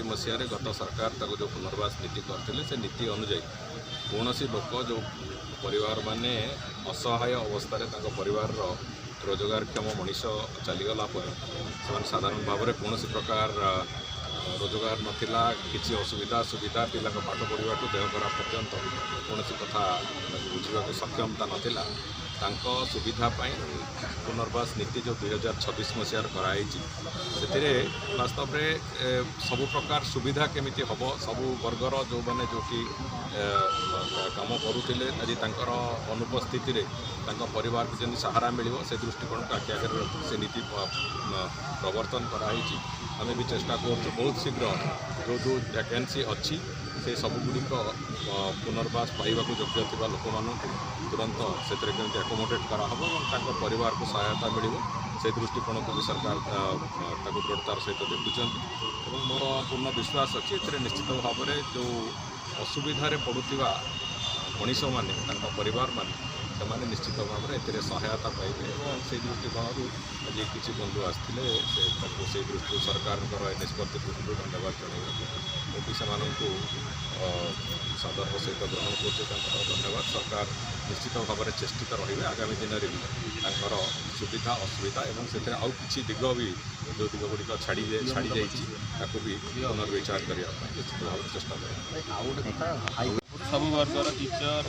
मसीह गत सरकार जो पुनर्वास नीति करते से नीति अनुजाई कौन लोक जो परिवार माने असहाय अवस्था परिवार रोजगारक्षम मनीष चलीगला से साधारण भाव में कौन प्रकार रोजगार नाला किसी असुविधा सुविधा पिला पाठ पढ़ा देह खराब पर्यंत कौन कथा बुझा सक्षमता नाला सुविधा पुनर्वास नीति जो 2026 मसीहार कराई से वास्तव में सबु प्रकार सुविधा केमी हम सबू वर्गर जो मैंने जो कि काम करुले आज अनुपस्थिति परिवार को जमी सहारा मिल से दृष्टिकोण को आखि आगे से नीति प्रवर्तन कराई आम भी चेष्टा कर बहुत शीघ्र जो जो वैकेंसी अच्छी से सबुगुड़िक पुनर्वास पाइबा योग्य थी लोक मानक तुरंत से एकोमोडेट कराहब और परिवार को सहायता मिल से दृष्टिकोण को भी सरकार दृढ़तार सहित देखुं मोर पूर्ण विश्वास अच्छी ए निश्चित भाव में जो असुविधा पड़ुवा मनीष मैंने परिवार माने से निश्चित भाव में ए सहायता पाइबे और से दृष्टिकोण आज किसी बंधु आसते से दृष्टि सरकार निष्पत्ति दृष्टि धन्यवाद जनवाक से सादर सहित ग्रहण कर धन्यवाद। सरकार निश्चित भाव में चेष्टित रही आगामी दिन में भी सुविधा असुविधा और से आउ कि दिग भी जो दिग गुड़िक छाड़ी जाती भी पुनर्विचार करने निश्चित भाव में चेष्टा करें। सब वर्गर टीचर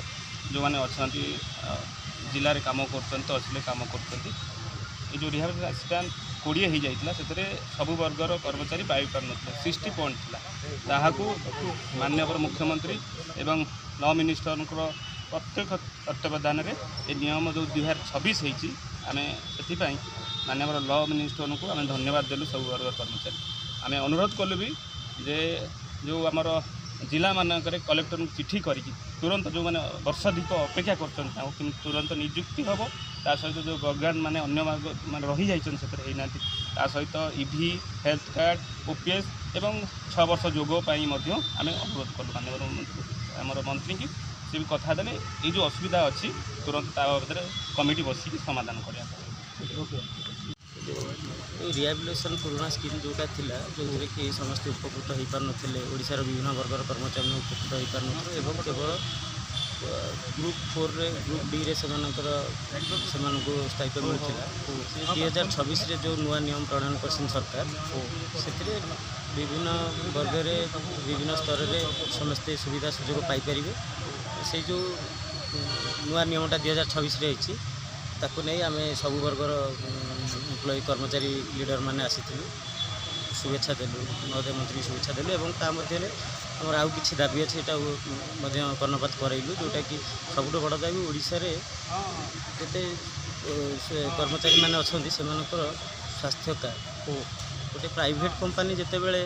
जो मैंने अच्छा जिले में कम कर कम कर जो रिहाबिलिटेशन असिस्टेंट 20 हो जाता से सबू वर्गर कर्मचारी पाई पार ना 60 पॉइंट था माननीय मुख्यमंत्री एवं लॉ मिनिस्टर प्रत्येक तत्वावधान में ये नियम जो 2026 होती आम से माननीय लॉ मिनिस्टर को आम धन्यवाद देलु सब वर्ग कर्मचारी आम अनुरोध कलु भी जे जो आमर जिला मानक कलेक्टर चिठी करी तुरंत जो मैंने वर्षाधिक अपेक्षा कर तुरंत नियुक्ति हम ता सहित जो बगान मैंने अन्य मैंने रही जाइए ता सहित ईवी हेल्थ कार्ड ओपीएस एवं 6 वर्ष जोगपाई आम अनुरोध कलु माननीय आमर मंत्री की सी भी कथा देने ये जो असुविधा अच्छी तुरंत ता बाबद कमिटी बसिक समाधान करा। रिहाबिलिटेशन पुराना स्कीम जोटा थिला जो कि समस्त उपकृत हो पार नथिले ओडिशार विभिन्न वर्गर कर्मचारी उपकृत हो पार नथिले एवं केवल ग्रुप 4 रे ग्रुप डी रे सेमानको स्टाइपेंड मिलता 2026 रे जो नुआ नियम प्रणयन करसन सरकार से विभिन्न वर्ग रे विभिन्न स्तर रे समस्त सुविधा सुजोग पाई परिबे से जो नुआ नियमटा 2026 रे होइछि ताकू नहीं आम सब वर्गर एम्प्लॉय कर्मचारी लीडर मैंने आसी शुभेच्छा देलु महोदय मंत्री शुभेच्छा देलु और ता मध्य आमर आउ कि दाबी अच्छे कर्णपात करइलु जोटा कि सबुठ बड़ दाबी ओडिशा रे जते कर्मचारी मैंने अच्छा से स्वास्थ्य कार्ड गोटे प्राइवेट कंपनी जिते बड़े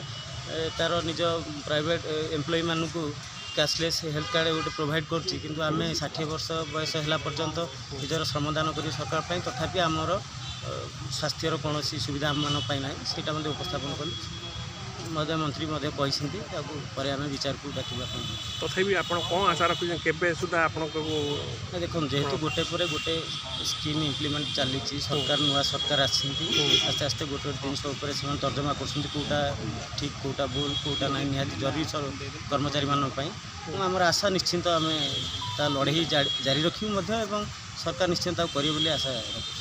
तार निज प्राइवेट एम्प्लॉय मानू कैशलेस हेल्थ कार्ड गोटे प्रोवाइड कर आम 60 वर्ष बयस है पर्यंत निजर श्रमदान कर सरकार तथापि आमर स्वास्थ्यर कौन सुविधा आम मान पाई ना से उपस्थापन कलु महोदय मंत्री पर आम विचार को डाक तथापि आप कौन आशा रखुचे केबे सुधा आप देखो जेहेतु गोटे पर गोटे स्कीम इम्प्लीमेंट चली सरकार नुआ सरकार आस्ते आस्ते गोटे जिन से तर्जमा करोटा ठीक कोटा भूल कोटा ना निहाती जरूरी कर्मचारी मानी आमर आशा निश्चिंत आम लड़े जारी रखू सरकार निश्चिंत करेंगे आशा रखुँ।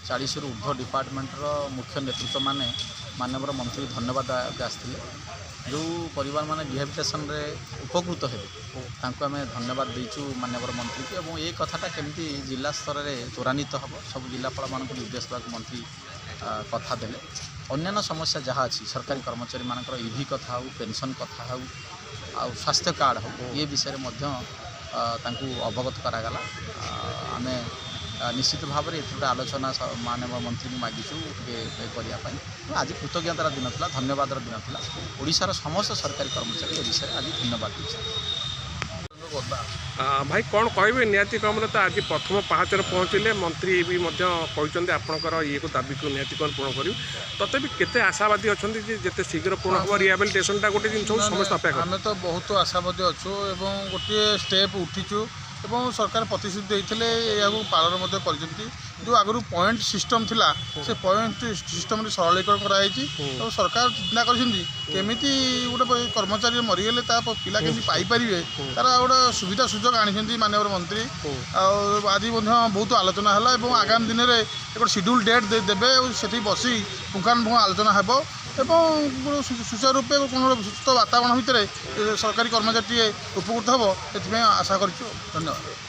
40 रु ऊर्ध्व डिपार्टमेंटर मुख्य नेतृत्व माने माननीय मंत्री धन्यवाद आसते जो परिवार माने रिहाबिलिटेशन रे उपकृत हेबे आम धन्यवाद देचु माननीय मंत्री को और ये कथाटा केमती जिला स्तर में त्वरान्वित हम सब जिलापाल मान निर्देश देवाक मंत्री कथा देले अन्यान्य समस्या जहाँ अच्छी सरकारी कर्मचारी मानकर ईवी कथा हो पेंशन कथा हो आ स्वास्थ्य कार्ड हो ये विषय में अवगत करागला आम निश्चित भाव में ये आलोचना माननीय मंत्री को मागिचु करने आज कृतज्ञतार दिन था धन्यवाद दिन था ओडिशार समस्त सरकारी कर्मचारी ए विषय आज धन्यवाद। ଭାଇ କ'ଣ କହିବେ ନିହାତି କମରେ ତ ଆଜି ପ୍ରଥମ ପାହାଚରେ ପହଞ୍ଚିଲେ ମନ୍ତ୍ରୀ ବି ମଧ୍ୟ କହିଛନ୍ତି ଆପଣଙ୍କର ଇଏକୁ ଦାବିକୁ ନିହାତି କ'ଣ ପୂରଣ କରିବୁ ତଥାପି କେତେ ଆଶାବାଦୀ ଅଛନ୍ତି ଯେ ଯେତେ ଶୀଘ୍ର ପୂରଣ ହେବ ରିହାବିଲିଟେସନଟା ଗୋଟେ ଜିନିଷ ସମସ୍ତେ ଅପେକ୍ଷା ଆମେ ତ ବହୁତ ଆଶାବାଦୀ ଅଛୁ ଏବଂ ଗୋଟିଏ ଷ୍ଟେପ୍ ଉଠିଛୁ ଏବଂ ସରକାର ପ୍ରତିଶ୍ରୁତି ଦେଇଥିଲେ ଏହାକୁ ପାଳନ ମଧ୍ୟ କରିଛନ୍ତି ଯେଉଁ ଆଗରୁ ପଏଣ୍ଟ ସିଷ୍ଟମ୍ ଥିଲା ସେ ପଏଣ୍ଟ ସିଷ୍ଟମ୍ରେ ସରଳୀକରଣ କରାଯାଇଛି ଏବଂ ସରକାର ଚିନ୍ତା କରିଛନ୍ତି କେମିତି ଗୋଟେ କର୍ମଚାରୀ ମରିଗଲେ ତା ପିଲା କେମିତି ପାଇପାରିବେ ତାର ଗୋଟେ ସୁବିଧା ସୁଯୋଗ ଆଣିଛନ୍ତି ମାନ୍ୟବର ମନ୍ତ୍ରୀ ଆଉ ଆଜି ମଧ୍ୟ ବହୁତ ଆଲୋଚନା ହେଲା ଏବଂ ଆଗାମୀ ଦିନରେ ଗୋଟେ ସିଡ୍ୟୁଲ୍ ଡେଟ୍ ଦେବେ ଆଉ ସେଠି ବସି ପୁଙ୍ଖାନୁପୁଙ୍ଖ ଆଲୋଚନା ହେବ ଏବଂ ସୁଚାରୁ ରୂପେ কোনো ସୁସ୍ଥ ବାତାବରଣ ଭିତରେ ସରକାରୀ କର୍ମଚାରୀଟିଏ ଉପକୃତ ହେବ ସେଥିପାଇଁ ଆଶା କରିଛୁ ଧନ୍ୟବାଦ।